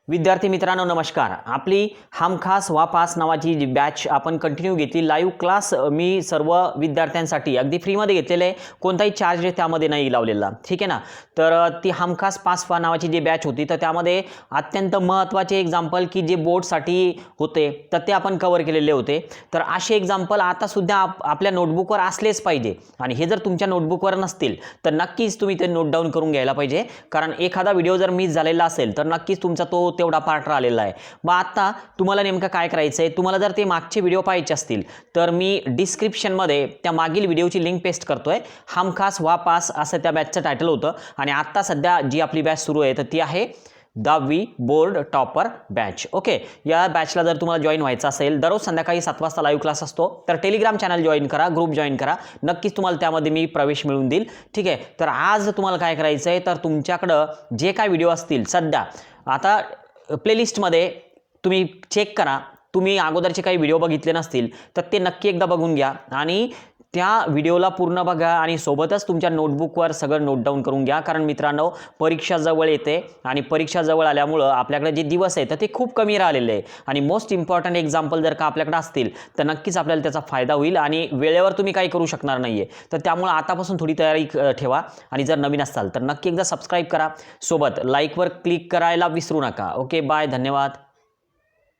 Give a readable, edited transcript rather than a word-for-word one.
विद्यार्थी मित्रांनो नमस्कार। आपली हमखास वापास नावाची जी बॅच आपण कंटिन्यू घेतली लाईव्ह क्लास मी सर्व विद्यार्थ्यांसाठी अगदी फ्रीमध्ये घेतलेले, कोणताही चार्ज त्यामध्ये नाही लावलेला, ठीक आहे ना। तर ती हमखास पास नावाची जी बॅच होती तर त्यामध्ये अत्यंत महत्त्वाचे एग्जाम्पल की जे बोर्डसाठी होते तर ते आपण कव्हर केलेले होते। तर असे एग्जाम्पल आता सुद्धा आपल्या नोटबुकवर असलेच पाहिजे आणि हे जर तुमच्या नोटबुकवर नसतील तर नक्कीच तुम्ही ते नोट डाऊन करून घ्यायला पाहिजे, कारण एखादा व्हिडिओ जर मिस झालेला असेल तर नक्कीच तुमचा तो तेवढा पार्ट राहिलेला आहे। मग आता तुम्हाला नेमका काय करायचं आहे, तुम्हाला जर ते मागचे व्हिडिओ पाहायचे असतील तर मी डिस्क्रिप्शनमध्ये त्या मागील व्हिडिओची लिंक पेस्ट करतोय। हमखास वापास असं त्या बॅचचं टायटल होतं आणि आता सध्या जी आपली बॅच सुरू आहे तर ती आहे 10वी बोर्ड टॉपर बॅच। ओके, या बॅचला जर तुम्हाला जॉईन व्हायचं असेल दररोज संध्याकाळी 7 वाजता लाईव्ह क्लास असतो, तर टेलिग्राम चॅनल जॉईन करा, ग्रुप जॉईन करा, नक्कीच तुम्हाला त्यामध्ये मी प्रवेश मिळवून देईल, ठीक आहे। तर आज तुम्हाला काय करायचं आहे, तर तुमच्याकडं जे काय व्हिडिओ असतील सध्या आता प्लेलिस्टमध्ये तुम्ही चेक करा, तुम्ही अगोदरचे काही व्हिडिओ बघितले नसतील तर ते नक्की एकदा बघून घ्या आणि त्या व्हिडिओला पूर्ण बघा आणि सोबतच तुमच्या नोटबुकवर सगळं नोट डाऊन करून घ्या, कारण मित्रांनो परीक्षा जवळ येते आणि परीक्षा जवळ आल्यामुळं आपल्याकडे जे दिवस आहे तर ते खूप कमी राहिलेले आहे आणि मोस्ट इम्पॉर्टंट एक्झाम्पल जर का आपल्याकडे असतील तर नक्कीच आपल्याला त्याचा फायदा होईल आणि वेळेवर तुम्ही काही करू शकणार नाही आहे। तर त्यामुळे आतापासून थोडी तयारी ठेवा आणि जर नवीन असाल तर नक्की एकदा सबस्क्राईब करा, सोबत लाईकवर क्लिक करायला विसरू नका। ओके, बाय, धन्यवाद।